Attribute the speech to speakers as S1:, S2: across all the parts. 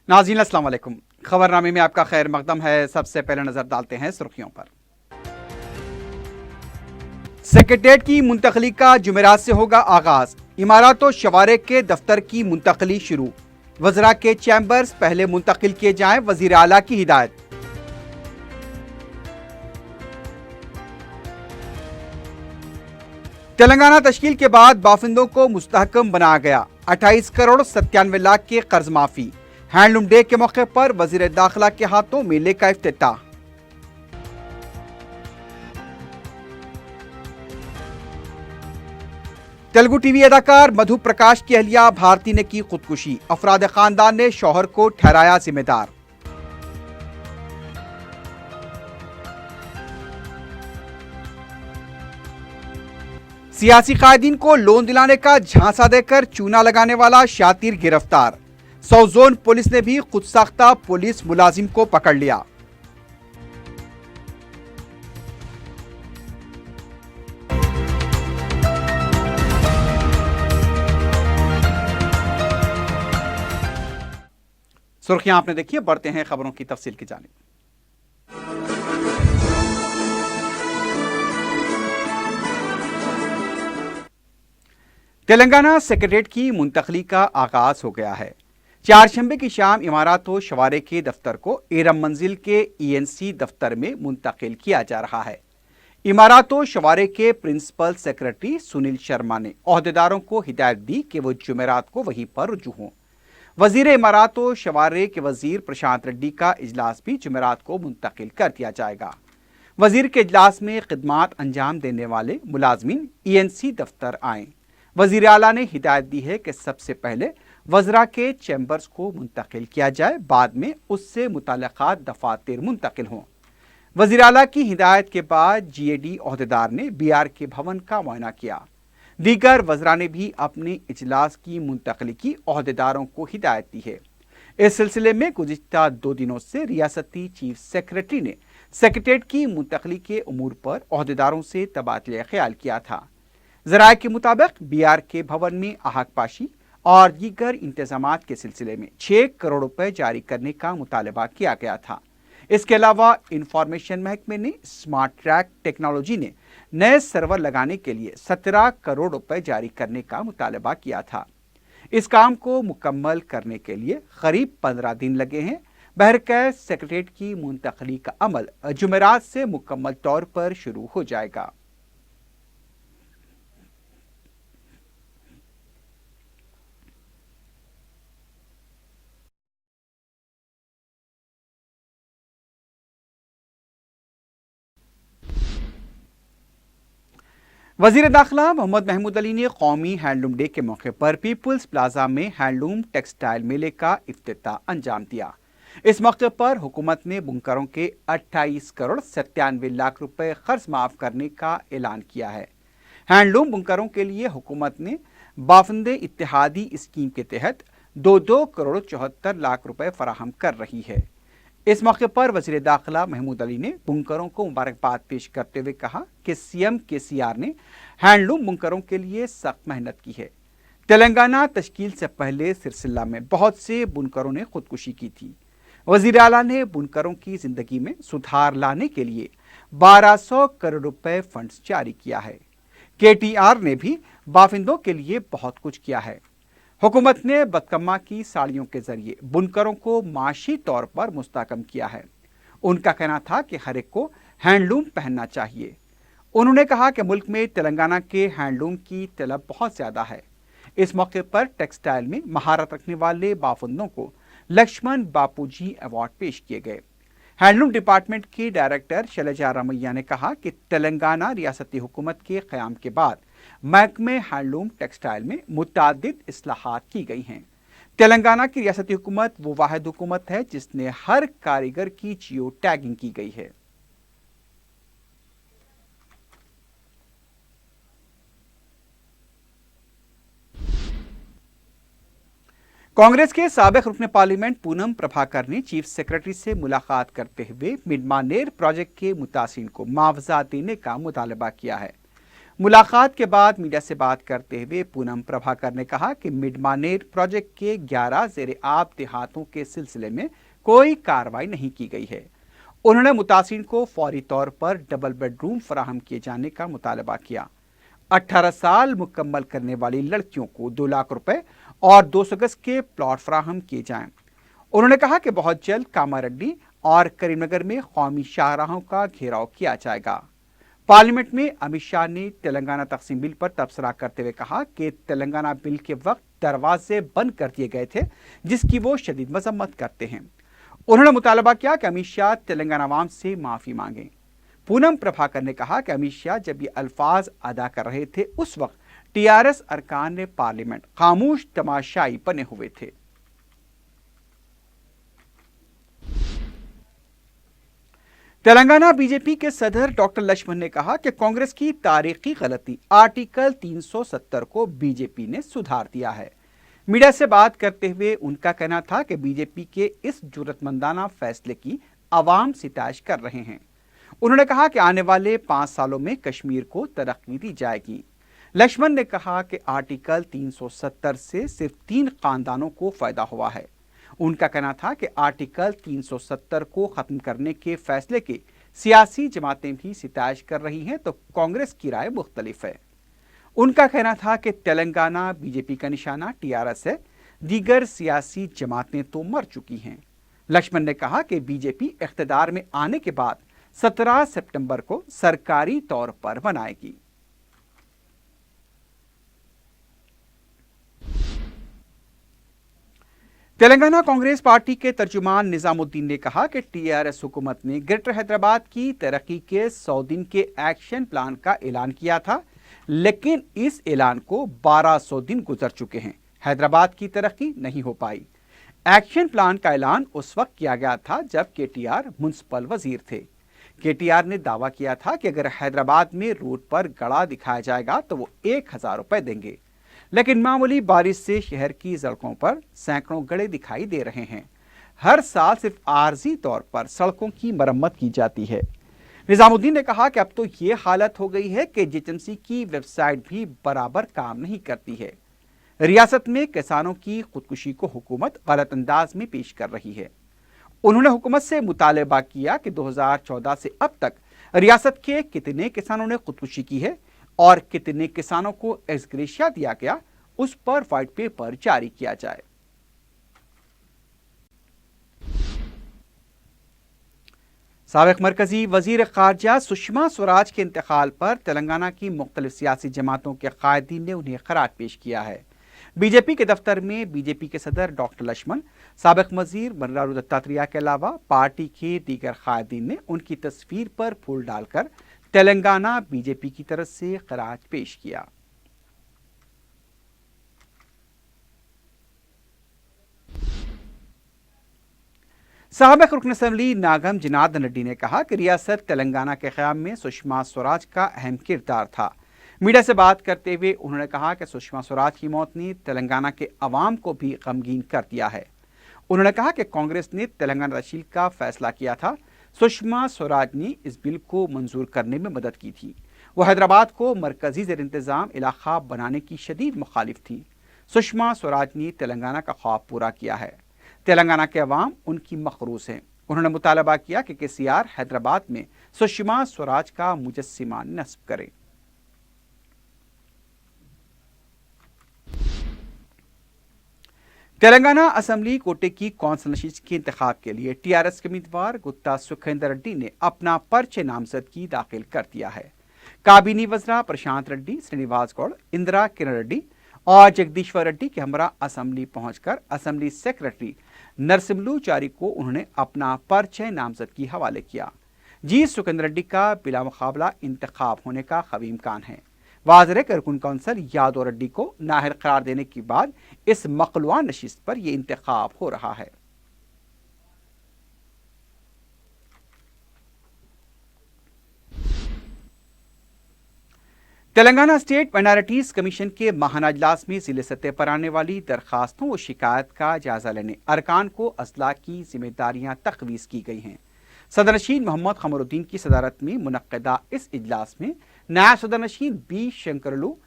S1: नाज़रीन अस्सलाम वालेकुम। खबरनामे में आपका खैर मकदम है। सबसे पहले नजर डालते हैं सुर्खियों पर। सेक्रेटेरिएट की मुंतकली का जुमेरात से होगा आगाज। इमारत और शवारे के दफ्तर की मुंतकली शुरू। वज़रा के चैम्बर्स पहले मुंतकिल किए जाएं, वज़ीर आला की हिदायत। तेलंगाना तश्कील के बाद बाफिंदों को मुस्तहकम बनाया गया। 28 करोड़ 97 लाख के कर्ज माफी। हैंडलूम डे के मौके पर वजीर दाखिला के हाथों मेले का इफ्तिताह। तेलुगु टीवी अदाकार मधु प्रकाश की अहलिया भारती ने की खुदकुशी। अफराद खानदान ने शौहर को ठहराया जिम्मेदार। सियासी कायदीन को लोन दिलाने का झांसा देकर चूना लगाने वाला शातिर गिरफ्तार। साउथ जोन पुलिस ने भी खुद साख्ता पुलिस मुलाजिम को पकड़ लिया। सुर्खियां आपने देखी, बढ़ते हैं खबरों की तफसील की जानिब। तेलंगाना सेक्रेटेरिएट की मुंतकली का आगाज हो गया है। चारशंबे की शाम इमारत व शवारे के दफ्तर को एरम मंजिल के ENC दफ्तर में मुंतकिल किया जा रहा है। इमारत व शवारे के प्रिंसिपल सेक्रेटरी सुनील शर्मा ने ओहदेदारों को हिदायत दी कि वो जुमेरात को वहीं पर रुजू हों। वजीर इमारत व शवारे के वजीर प्रशांत रेड्डी का इजलास भी जुमेरात को मुंतकिल कर दिया जाएगा। वजीर के इजलास में खिदमात अंजाम देने वाले मुलाजमीन ENC दफ्तर आएँ। वजीर आला ने हिदायत दी है कि सबसे पहले वज़रा के चैम्बर्स को मुंतकिल किया जाए, बाद में उससे मुताल्लिक़ा दफातर मुंतकिल हों। वजीर आला की हिदायत के बाद GAD ओहदेदार ने BR के भवन का मुआयना किया। दीगर वज़रा ने भी अपने इजलास की मुंतकली की ओहदेदारों को हिदायत दी है। इस सिलसिले में गुज़िश्ता 2 दिनों से रियासती चीफ सेक्रेटरी ने सेक्रेटेरिएट की मुंतकली के उमूर पर ओहदेदारों से तबादला ख्याल किया था। ज़राए के मुताबिक BR के भवन में आहक पाशी और दीगर इंतजामात के सिलसिले में 6 करोड़ रुपए जारी करने का मुतालबा किया गया था। इसके अलावा इंफॉर्मेशन महकमे ने स्मार्ट ट्रैक टेक्नोलॉजी ने नए सर्वर लगाने के लिए 17 करोड़ रुपए जारी करने का मुतालबा किया था। इस काम को मुकम्मल करने के लिए करीब 15 दिन लगे हैं। बहरकैफ सेक्रेटेरिएट की मुंतकली का अमल जुमेरात से मुकम्मल तौर पर शुरू हो जाएगा। वजीर दाखिला मोहम्मद महमूद अली ने कौमी हैंडलूम डे के मौके पर पीपुल्स प्लाजा में हैंडलूम टेक्सटाइल मेले का इफ्तिताह अंजाम दिया। इस मौके पर हुकूमत ने बुनकरों के 28 करोड़ 97 लाख रुपए कर्ज माफ करने का ऐलान किया है। हैंडलूम बुनकरों के लिए हुकूमत ने बाफिंदे इत्तेहादी स्कीम के तहत 2 करोड़ 74 लाख रुपए फराहम कर रही है। इस मौके पर वज़ीर दाखिला महमूद अली ने बुनकरों को मुबारकबाद पेश करते हुए कहा कि CM KCR ने हैंडलूम बुनकरों के लिए सख्त मेहनत की है। तेलंगाना तश्कील से पहले सिलसिला में बहुत से बुनकरों ने खुदकुशी की थी। वज़ीर आला ने बुनकरों की जिंदगी में सुधार लाने के लिए 1200 करोड़ रुपए फंड्स जारी किया है। KTR ने भी बाफिंदों के लिए बहुत कुछ किया है। हुकूमत ने बदकम्मा की साड़ियों के जरिए बुनकरों को माशी तौर पर मुस्तहकम किया है। उनका कहना था कि हर एक को हैंडलूम पहनना चाहिए। उन्होंने कहा कि मुल्क में तेलंगाना के हैंडलूम की तलब बहुत ज़्यादा है। इस मौके पर टेक्सटाइल में महारत रखने वाले बाफिंदों को लक्ष्मण बापूजी अवार्ड पेश किए गए। हैंडलूम डिपार्टमेंट की डायरेक्टर शैलजा रामैया ने कहा कि तेलंगाना रियासती हुकूमत के क़याम के बाद महकमे हैंडलूम टेक्सटाइल में मुतादिद इस्लाहात की गई हैं। तेलंगाना की रियासती हुकूमत वो वाहिद हुकूमत है जिसने हर कारीगर की जियो टैगिंग की गई है। कांग्रेस के साबिक रुकन पार्लियामेंट पूनम प्रभाकर ने चीफ सेक्रेटरी से मुलाकात करते हुए मिडमानेर प्रोजेक्ट के मुतासिन को मुआवजा देने का मुतालबा किया है। मुलाकात के बाद मीडिया से बात करते हुए पूनम प्रभाकर ने कहा कि मिडमानेर प्रोजेक्ट के 11 ज़ेरे आब देहातों के सिलसिले में कोई कार्रवाई नहीं की गई है। उन्होंने मुतासिरीन को फौरी तौर पर डबल बेडरूम फराहम किए जाने का मुतालबा किया। 18 साल मुकम्मल करने वाली लड़कियों को 2 लाख रुपए और 200 गज के प्लॉट फराहम किए जाएं। उन्होंने कहा कि बहुत जल्द कामारेड्डी और करीमनगर में कौमी शाहराहों का घेराव किया जाएगा। पार्लियामेंट में अमित शाह ने तेलंगाना तकसीम बिल पर तबसरा करते हुए कहा कि तेलंगाना बिल के वक्त दरवाजे बंद कर दिए गए थे, जिसकी वो शदीद मजम्मत करते हैं। उन्होंने मुतालबा किया कि अमित शाह तेलंगाना अवाम से माफी मांगे। पूनम प्रभाकर ने कहा कि अमित शाह जब ये अल्फाज अदा कर रहे थे उस वक्त टीआरएस अरकान ने पार्लियामेंट खामोश तमाशाई बने हुए थे। तेलंगाना बीजेपी के सदर डॉक्टर लक्ष्मण ने कहा कि कांग्रेस की तारीखी गलती आर्टिकल 370 को बीजेपी ने सुधार दिया है। मीडिया से बात करते हुए उनका कहना था कि बीजेपी के इस जुर्रतमंदाना फैसले की आवाम सिताइश कर रहे हैं। उन्होंने कहा कि आने वाले 5 सालों में कश्मीर को तरक्की दी जाएगी। लक्ष्मण ने कहा कि आर्टिकल 370 से सिर्फ 3 खानदानों को फायदा हुआ है। उनका कहना था कि आर्टिकल 370 को खत्म करने के फैसले की सियासी जमातें भी सिताइश कर रही हैं, तो कांग्रेस की राय मुख्तलिफ है। उनका कहना था कि तेलंगाना बीजेपी का निशाना टीआरएस है, दीगर सियासी जमातें तो मर चुकी हैं। लक्ष्मण ने कहा कि बीजेपी इख्तिदार में आने के बाद 17 सितंबर को सरकारी तौर पर मनाएगी। तेलंगाना कांग्रेस पार्टी के तर्जुमान निजामुद्दीन ने कहा कि टीआरएस हुकूमत ने ग्रेटर हैदराबाद की तरक्की के 100 दिन के एक्शन प्लान का ऐलान किया था, लेकिन इस ऐलान को 1200 दिन गुजर चुके हैं। हैदराबाद की तरक्की नहीं हो पाई। एक्शन प्लान का ऐलान उस वक्त किया गया था जब केटीआर म्युनिसिपल वजीर थे। केटीआर ने दावा किया था कि अगर हैदराबाद में रोड पर गड़ा दिखाया जाएगा तो वो 1000 रुपए देंगे, लेकिन मामूली बारिश से शहर की सड़कों पर सैकड़ों गड़े दिखाई दे रहे हैं। हर साल सिर्फ आर्जी तौर पर सड़कों की मरम्मत की जाती है। निजामुद्दीन ने कहा कि अब तो ये हालत हो गई है कि जीएचएमसी की वेबसाइट भी बराबर काम नहीं करती है। रियासत में किसानों की खुदकुशी को हुकूमत गलत अंदाज में पेश कर रही है। उन्होंने हुकूमत से मुतालबा किया कि 2014 से अब तक रियासत के कितने किसानों ने खुदकुशी की है और कितने किसानों को एक्सग्रेशिया दिया गया, उस पर व्हाइट पेपर जारी किया जाए। साबिक मरकजी वजीर खारजा सुषमा स्वराज के इंतकाल पर तेलंगाना की मुख्तलिफ सियासी जमातों के कायदीन ने उन्हें खराज पेश किया है। बीजेपी के दफ्तर में बीजेपी के सदर डॉक्टर लक्ष्मण, साबिक वजीर बंडारू दत्तात्रेय के अलावा पार्टी के दीगर कायदीन ने उनकी तस्वीर पर फूल डालकर तेलंगाना बीजेपी की तरफ से खराज पेश किया। साबिक रुकन असेंबली नागम जनार्दन रेड्डी ने कहा कि रियासत तेलंगाना के क़याम में सुषमा स्वराज का अहम किरदार था। मीडिया से बात करते हुए उन्होंने कहा कि सुषमा स्वराज की मौत ने तेलंगाना के अवाम को भी गमगीन कर दिया है। उन्होंने कहा कि कांग्रेस ने तेलंगाना तहसील का फैसला किया था। सुषमा स्वराज ने इस बिल को मंजूर करने में मदद की थी। वो हैदराबाद को मरकजी ज़ेर इंतज़ाम इलाका बनाने की शदीद मुखालिफ थी। सुषमा स्वराज ने तेलंगाना का ख्वाब पूरा किया है। तेलंगाना के अवाम उनकी मखरूस हैं। उन्होंने मुतालबा किया कि केसीआर हैदराबाद में सुषमा स्वराज का मुजस्सिमा नस्ब करे। तेलंगाना असेंबली कोटे की कौंसल नशीस के इंतखाब के लिए टीआरएस के उम्मीदवार गुत्ता सुखेंदर रेड्डी ने अपना पर्चे नामजदगी दाखिल कर दिया है। काबीनी वज़रा प्रशांत रेड्डी, श्रीनिवास गौड़, इंदिरा किरण रेड्डी और जगदीश्वर रेड्डी के हमरा असेंबली पहुंचकर असेंबली सेक्रेटरी नरसिम्लूचारी को उन्होंने अपना पर्चे नामजदगी हवाले किया। जी सुखेंदर रेड्डी का बिला मुकाबला इंतखाब होने का क़वी इम्कान है। वाज़ेह है कि रुकन कौंसल यादव रेड्डी को नाअहल करार देने के बाद इस मखलूआ नशिस्त पर यह इंतखाब हो रहा है। तेलंगाना स्टेट माइनॉरिटीज कमीशन के माहाना इजलास में जिले सतह पर आने वाली दरखास्तों और शिकायत का जायजा लेने अरकान को असला की जिम्मेदारियां तखवीज़ की गई हैं। सदर नशीन मोहम्मद खमरुद्दीन की सदारत में मुनक्किदा इस इजलास में नायब सदरनशीन B Shankarlu,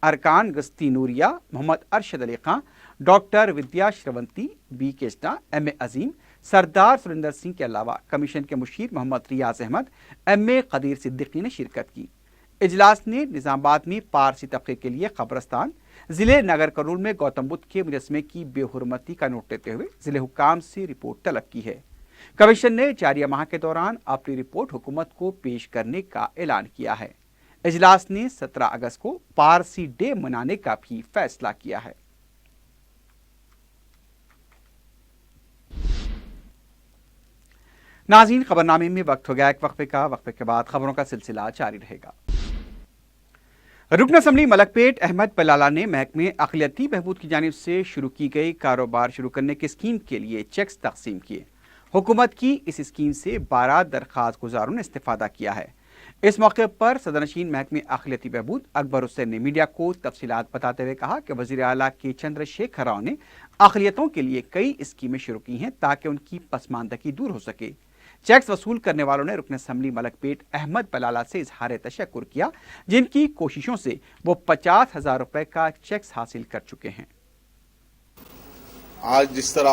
S1: Arkan Gasti Nooria, Mohammed Arshad Ali Khan, doctor Vidya Sravanthi, B Krishna, M A Azeem, Sardar Surendra Singh के अलावा कमीशन के मुशीर मोहम्मद रियाज अहमद, एम ए कदीर सिद्दीकी ने शिरकत की। इजलास ने निजामाबाद में पारसी तबके के लिए कब्रस्तान, जिले नगर करूल में गौतम बुद्ध के मुजस्मे की बेहुरमती का नोट लेते हुए जिले हुकाम से रिपोर्ट तलब की है। कमीशन ने जारिया माह के दौरान अपनी रिपोर्ट हुकूमत को पेश करने का ऐलान किया है। इजलास ने 17 अगस्त को पारसी डे मनाने का भी फैसला किया है। नाज़रीन, खबरनामे में वक्त हो गया एक वक्फे का। वक्फे के बाद खबरों का सिलसिला जारी रहेगा। रुकन असम्बली मलकपेट अहमद बलाला ने महकमे अक़लियती बहबूद की जानिब से शुरू की गई कारोबार शुरू करने की स्कीम के लिए चेक्स तकसीम किए। हुकूमत की इस स्कीम से 12 दरख्वास्त गुजारों ने इस्तेफादा किया है। इस मौके पर सदरनशीन महकमे अक़लियती बहबूद अकबर हुसैन ने मीडिया को तफसीलात बताते हुए कहा कि वज़ीर आला के चंद्रशेखर राव ने अक़लियतों के लिए कई स्कीमें शुरू की हैं ताकि उनकी पसमानदगी दूर हो सके। चेक्स वसूल करने वालों ने रुकन असम्बली मलकपेट अहमद बलाला से इजहार तशक्कुर किया, जिनकी कोशिशों से वो 50,000 रुपए का चेक्स हासिल कर चुके हैं।
S2: आज जिस तरह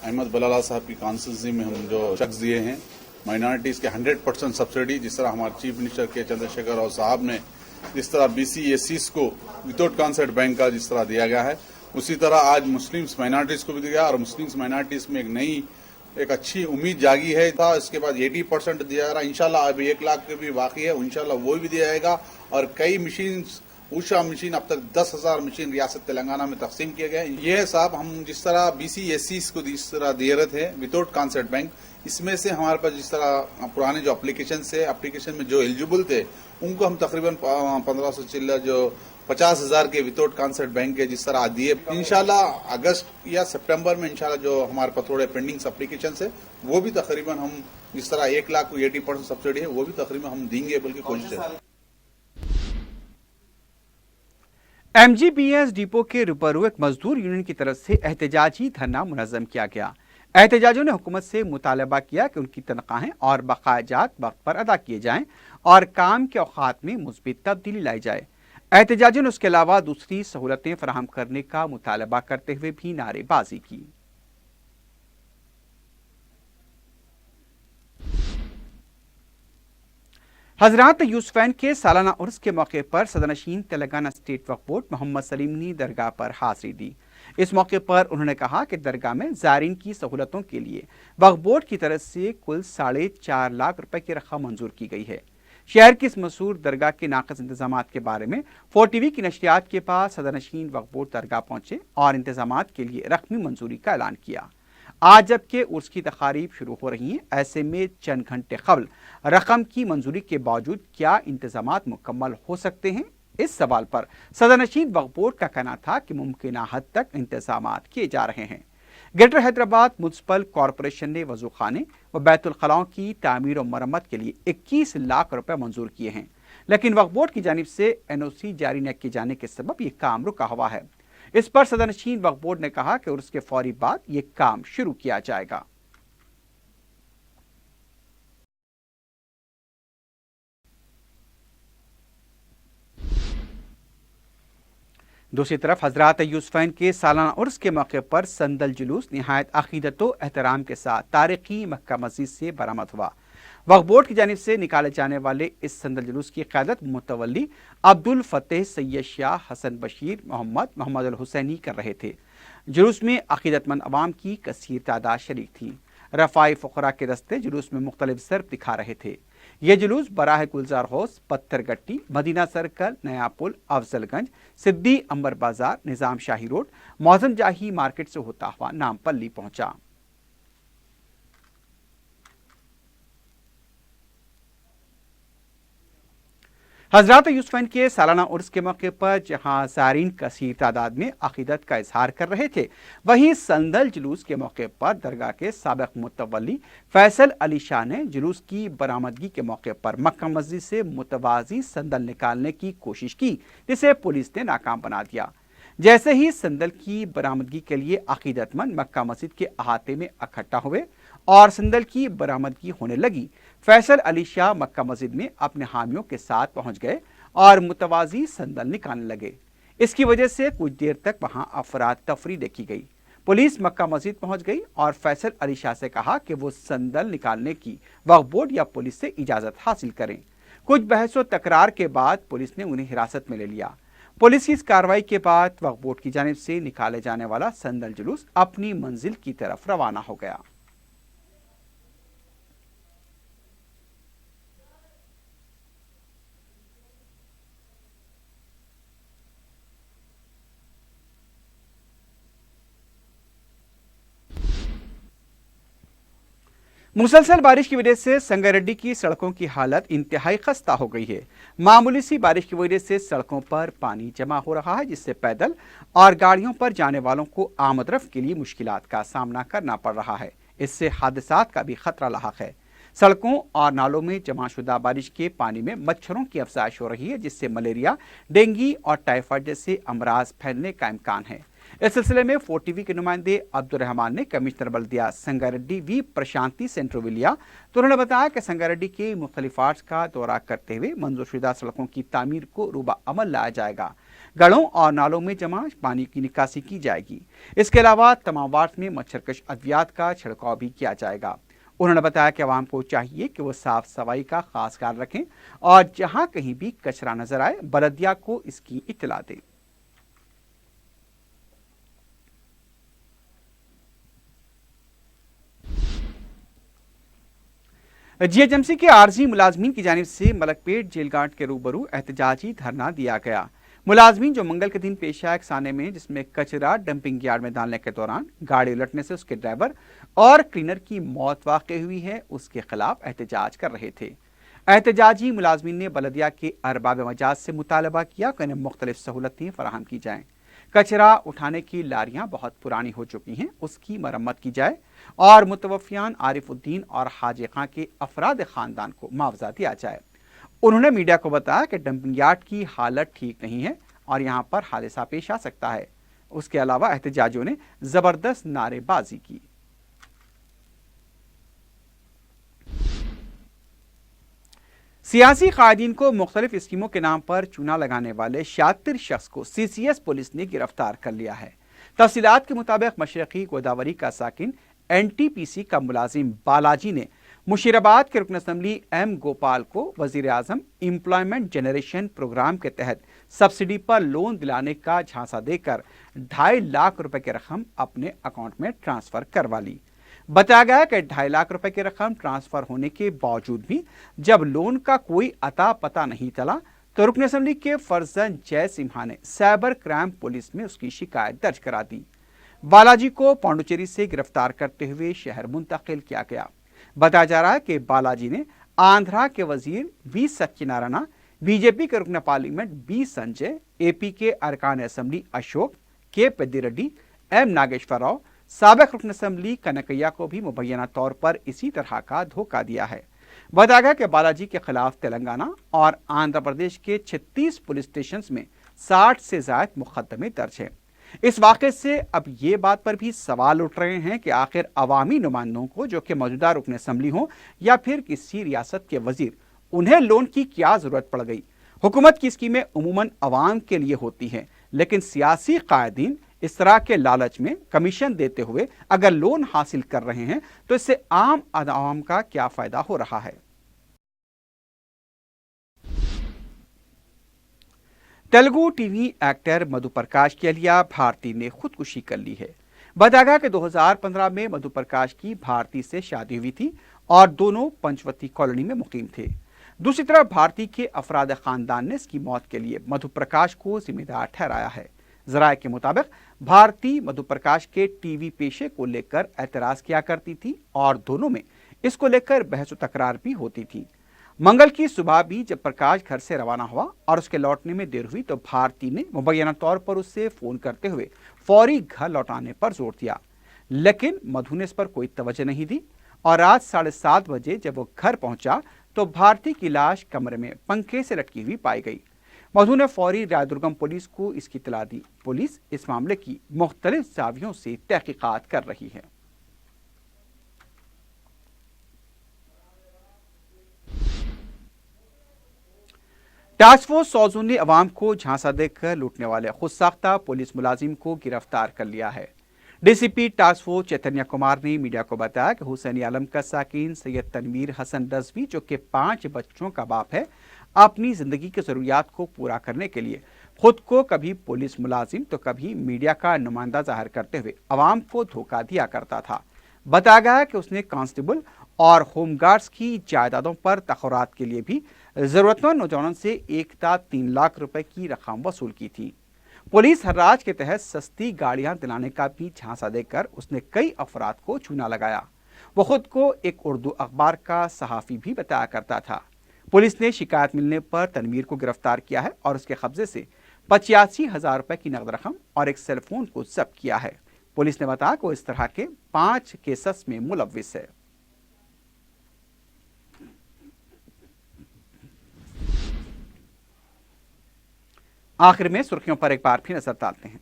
S2: अहमद बलाला साहब की कॉन्स्टिट्यूंसी में हम जो चेक्स दिए हैं माइनॉरिटीज के 100% सब्सिडी, जिस तरह हमारे चीफ मिनिस्टर के चंद्रशेखर राव साहब ने जिस तरह BC SCs को विदाउट कंसेंट बैंक का जिस तरह दिया गया है, उसी तरह आज मुस्लिम्स माइनॉरिटीज को भी दिया और मुस्लिम्स माइनॉरिटीज में एक अच्छी उम्मीद जागी है। इसके बाद 80% दिया जा रहा है। इंशाल्लाह अभी 1 लाख के भी बाकी है, इंशाल्लाह वो भी दिया जाएगा। और कई मशीन ऊषा मशीन अब तक 10,000 मशीन रियासत तेलंगाना में तकसीम किए गए। ये है साहब, हम जिस तरह BC SCs को जिस तरह दे रहे थे विदाउट कंसेंट बैंक, इसमें से हमारे पास जिस तरह पुराने जो एप्लीकेशन में जो एलिजिबल थे उनको हम तकरीबन 1500 चिल्ला जो 50,000 के विदाउट कंसेंट बैंक के जिस तरह दिए। इंशाल्लाह अगस्त या सितंबर में इंशाल्लाह जो हमारे पास थोड़े पेंडिंग एप्लीकेशन है वो भी तकरीबन हम जिस तरह 1 लाख को 80% सब्सिडी है वो भी तकरीबन हम देंगे बल्कि कोशिश है।
S1: MGBS डिपो के रूबरू एक मजदूर यूनियन की तरफ से एहतजाजी धरना मुनज़्ज़म किया गया। एहतजाजियों ने हुकूमत से मुतालबा किया कि उनकी तनख्वाहें और बकायाजात वक्त पर अदा किए जाएं और काम के औकात में मुस्बित तब्दीली लाई जाए। एहतजाजियों ने उसके अलावा दूसरी सहूलतें फराहम करने का मुतालबा करते हुए भी नारेबाजी की। हजरात यूसुफैन के सालाना उर्स के मौके पर सदरनशीन तेलंगाना स्टेट वक्फ बोर्ड मोहम्मद सलीम ने दरगाह पर हाजिरी दी। इस मौके पर उन्होंने कहा कि दरगाह में ज़ायरीन की सहूलतों के लिए वक्फ बोर्ड की तरफ से कुल 4.5 लाख रुपए की रकम मंजूर की गई है। शहर की इस मशहूर दरगाह के नाक़िस इंतजामात के बारे में 4TV की नशरियात के पास सदरनशीन वक्फ बोर्ड दरगाह पहुंचे और इंतजामात के लिए रकमी मंजूरी का ऐलान किया। आज जबकि उर्स की तकारीब शुरू हो रही हैं, ऐसे में चंद घंटे कबल रकम की मंजूरी के बावजूद क्या इंतजामात मुकम्मल हो सकते हैं? इस सवाल पर सदरनशीन वक्फ बोर्ड का कहना था कि मुमकिन हद तक इंतजामात किए जा रहे हैं। ग्रेटर हैदराबाद म्युनिसिपल कॉरपोरेशन ने वजू खाने व बैतुल खलाओं की तामीर और मरम्मत के लिए 21 लाख रुपए मंजूर किए हैं, लेकिन वक्फ बोर्ड की जानिब से NOC जारी न किए जाने के सबब ये काम रुका हुआ है। इस पर सदरनशीन वक्फ बोर्ड ने कहा कि उर्स के फौरी बाद ये काम शुरू किया जाएगा। दूसरी तरफ हजरात यूसुफैन के सालाना उर्स के मौके पर संदल जुलूस निहायत अकीदत व एहतराम के साथ तारीखी मक्का मस्जिद से बरामद हुआ। वक्फ बोर्ड की जानिब से निकाले जाने वाले इस संदल जुलूस की क़यादत मुतवल्ली अब्दुल फतेह सैयद शाह हसन बशीर मोहम्मद अल हुसैनी कर रहे थे। जुलूस में अकीदतमंद अवाम की कसीर तादाद शरीक थी। रफ़ाई फ़ुक़रा के दस्ते जुलूस में मुख्तलिफ ज़रब दिखा रहे थे। ये जुलूस बराह गुलजार हाउस, पत्थरगट्टी, मदीना सर्कल, नया पुल, अफजलगंज, सिद्दी अंबर बाजार, निज़ाम शाही रोड, मौज़न जाही मार्केट से होता हुआ नामपल्ली पहुंचा। हजरात यूसुफैन के सालाना उर्स के मौके पर जहां ज़ायरीन कसीर तादाद में अकीदत का इजहार कर रहे थे, वहीं संदल जुलूस के मौके पर दरगाह के साबिक़ मुतवल्ली फैसल अली शाह ने जुलूस की बरामदगी के मौके पर मक्का मस्जिद से मुतवाज़ी संदल निकालने की कोशिश की, जिसे पुलिस ने नाकाम बना दिया। जैसे ही संदल की बरामदगी के लिए अकीदतमंद मक्का मस्जिद के अहाते में इकट्ठा हुए और संदल की बरामदगी होने लगी, फैसल अली शाह मक्का मस्जिद में अपने हामियों के साथ पहुंच गए और मुतवाजी संदल निकालने लगे। इसकी वजह से कुछ देर तक वहां अफराद तफरी देखी गई। पुलिस मक्का मस्जिद पहुंच गई और फैसल अली शाह से कहा कि वो संदल निकालने की वक्फ बोर्ड या पुलिस से इजाजत हासिल करें। कुछ बहस व तकरार के बाद पुलिस ने उन्हें हिरासत में ले लिया। पुलिस की इस कार्रवाई के बाद वक्फ बोर्ड की जानिब से निकाले जाने वाला संदल जुलूस अपनी मंजिल की तरफ रवाना हो गया। मुसलसल बारिश की वजह से संगारेड्डी की सड़कों की हालत इंतहाई खस्ता हो गई है। मामूली सी बारिश की वजह से सड़कों पर पानी जमा हो रहा है, जिससे पैदल और गाड़ियों पर जाने वालों को आमदरफ्त के लिए मुश्किलात का सामना करना पड़ रहा है। इससे हादसात का भी खतरा लाहक है। सड़कों और नालों में जमाशुदा बारिश के पानी में मच्छरों की अफजाइश हो रही है, जिससे मलेरिया, डेंगू और टाइफाइड जैसे अमराज फैलने का इम्कान है। इस सिलसिले में 4TV के नुमाइंदे अब्दुल रहमान ने कमिश्नर बल्दिया संगारेड्डी वी प्रशांति सेंट्रो लिया, तो उन्होंने बताया कि संगारेड्डी के मुख्तलिफ वार्ड्स का दौरा करते हुए मंजूरशुदा सड़कों की तामीर को रूबा अमल लाया जाएगा। गढ़ों और नालों में जमा पानी की निकासी की जाएगी। इसके अलावा तमाम वार्ड्स में मच्छरकश अद्वियात का छिड़काव भी किया जाएगा। उन्होंने बताया कि आवाम को चाहिए कि वो साफ सफाई का खास ख्याल रखें और जहां कहीं भी कचरा नजर आए बलदिया को इसकी इत्तला दें। जीएचएमसी के आरजी मुलाजमीन की जानिब से मलकपेट जेल गार्ड के रूबरू एहतजाजी धरना दिया गया। मुलाजमीन जो मंगल के दिन पेश आए खाने में जिसमें कचरा डंपिंग यार्ड में डालने के दौरान गाड़ी उलटने से उसके ड्राइवर और क्लीनर की मौत वाक़ई हुई है, उसके खिलाफ एहतजाज कर रहे थे। एहतजाजी मुलाजमीन ने बलदिया के अरबाब मजाज से मुतालबा किया कि उन्हें मुख्तलिफ सहूलतें फराहम की जाएं। कचरा उठाने की लारियां बहुत पुरानी हो चुकी हैं, उसकी मरम्मत की जाए और मुतवफ़ियान आरिफुद्दीन और हाजी खां के अफराद ख़ानदान को मुआवजा दिया जाए। उन्होंने मीडिया को बताया कि डंपिंग यार्ड की हालत ठीक नहीं है और यहाँ पर हादसा पेश आ सकता है। उसके अलावा एहतजाजियों ने ज़बरदस्त नारेबाजी की। सियासी कायदीन को मुख्तलिफ स्कीमों के नाम पर चूना लगाने वाले शातिर शख्स को CCS पुलिस ने गिरफ्तार कर लिया है। तफसीलात के मुताबिक मशरकी गोदावरी का साकिन NTPC का मुलाजिम बालाजी ने मुशीराबाद के रुकन असम्बली M गोपाल को वजीर आजम एम्प्लॉयमेंट जनरेशन प्रोग्राम के तहत सब्सिडी पर लोन दिलाने का झांसा देकर 2.5 लाख रुपए की रकम अपने अकाउंट में ट्रांसफर करवा ली। बताया गया कि 2.5 लाख रुपए की रकम ट्रांसफर होने के बावजूद भी जब लोन का कोई अता पता नहीं चला तो रुकन असम्बली के फर्जंद जय सिम्हा ने साइबर क्राइम पुलिस में उसकी शिकायत दर्ज करा दी। बालाजी को पांडुचेरी से गिरफ्तार करते हुए शहर मुंतकिल किया गया। बताया जा रहा है कि बालाजी ने आंध्रा के वजीर वी सत्यनारायण, बीजेपी के रुकन पार्लियामेंट बी संजय, AP के अरकान असम्बली अशोक, के पेद्दिरेड्डी, M नागेश्वर राव, साबिक रुकन असम्बली कनकैया को भी मुबैना तौर पर इसी तरह का धोखा दिया है। बताया गया कि बालाजी के खिलाफ तेलंगाना और आंध्र प्रदेश के 36 पुलिस स्टेशन में 60 से ज्यादा मुकदमे दर्ज हैं। इस वाक़े से अब ये बात पर भी सवाल उठ रहे हैं कि आखिर अवामी नुमाइंदों को, जो कि मौजूदा रुकन असम्बली हों या फिर किसी रियासत के वजीर, उन्हें लोन की क्या जरूरत पड़ गई। हुकूमत की स्कीमें अमूमन अवाम के लिए होती हैं, लेकिन सियासी कायदीन इस तरह के लालच में कमीशन देते हुए अगर लोन हासिल कर रहे हैं तो इससे आम आवाम का क्या फायदा हो रहा है। तेलुगु टीवी एक्टर मधु प्रकाश की अलिया भारती ने खुदकुशी कर ली है। बताया गया कि 2015 में मधु प्रकाश की भारती से शादी हुई थी और दोनों पंचवती कॉलोनी में मुकीम थे। दूसरी तरफ भारती के अफराद खानदान ने इसकी मौत के लिए मधु प्रकाश को जिम्मेदार ठहराया है। जराये के मुताबिक भारती मधु प्रकाश के टीवी पेशे को लेकर एतराज किया करती थी और दोनों में इसको लेकर बहस तकरार भी होती थी। मंगल की सुबह भी जब प्रकाश घर से रवाना हुआ और उसके लौटने में देर हुई तो भारती ने मुबैना तौर पर उससे फोन करते हुए फौरी घर लौटाने पर जोर दिया, लेकिन मधु ने इस पर कोई तवज्जो नहीं दी और रात 7:30 बजे जब वो घर पहुंचा तो भारती की लाश कमरे में पंखे से लटकी हुई पाई गई। मधु ने फौरी रायदुर्गम पुलिस को इसकी इत्तला दी। पुलिस इस मामले की मुख्तलिफ जावियों से तहकीकात कर रही है। टास्क फोर्स सौजून ने अवाम को झांसा देकर लूटने वाले खुद साख्ता पुलिस मुलाजिम को गिरफ्तार कर लिया है। डीसीपी टास्क फोर्स चैतन्य कुमार ने मीडिया को बताया कि हुसैनी आलम का साकिन सैयद तनवीर हसन रजवी, जो कि 5 बच्चों का बाप है, अपनी जिंदगी की जरूरियात को पूरा करने के लिए खुद को कभी पुलिस मुलाजिम तो कभी मीडिया का नुमाइंदा जाहिर करते हुए अवाम को धोखा दिया करता था। बताया गया कि उसने कांस्टेबल और होमगार्ड्स की जायदादों पर तखरात के लिए भी जरूरतमंद नौजवानों से 1.3 लाख रुपए की रकम वसूल की थी। पुलिस हर्राज के तहत सस्ती गाड़ियां दिलाने का भी झांसा देकर उसने कई अफराद को चूना लगाया। वो खुद को एक उर्दू अखबार का सहाफी भी बताया करता था। पुलिस ने शिकायत मिलने पर तनवीर को गिरफ्तार किया है और उसके कब्जे से 85,000 रुपए की नकद रकम और एक सेलफोन को जब्त किया है। पुलिस ने बताया कि वो इस तरह के 5 केसेस में मुलव्विस है। आखिर में सुर्खियों पर एक बार फिर नजर डालते हैं।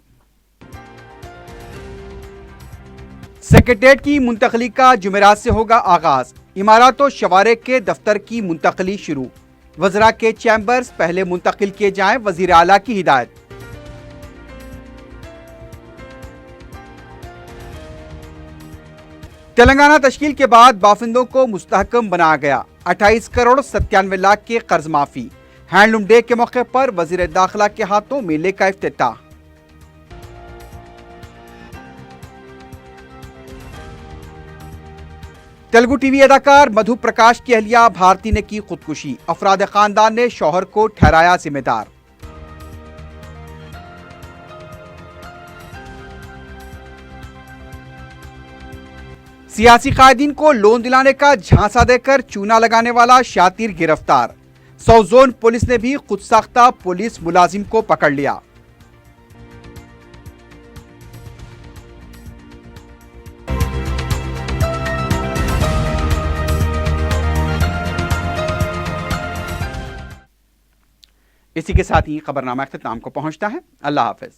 S1: सेक्रेटेरिएट की मुंतकली का जुमेरात से होगा आगाज। इमारत और शवारे के दफ्तर की मुंतकली शुरू। वज़रा के चैम्बर्स पहले मुंतकिल किए जाएं, वजीर आला की हिदायत। तेलंगाना तश्कील के बाद बाफिंदों को मुस्तहकम बनाया गया। 28 करोड़ 97 लाख के कर्ज माफी। हैंडलूम डे के मौके पर वजीर दाखिला के हाथों मेले का इफ्तिताह। तेलुगु टीवी अदाकार मधु प्रकाश की अहलिया भारती ने की खुदकुशी। अफराद खानदान ने शौहर को ठहराया जिम्मेदार। सियासी कायदीन को लोन दिलाने का झांसा देकर चूना लगाने वाला शातिर गिरफ्तार। साउथ जोन पुलिस ने भी खुद साख्ता पुलिस मुलाजिम को पकड़ लिया। इसी के साथ ही खबरनामा इख्तिताम को पहुंचता है। अल्लाह हाफिज।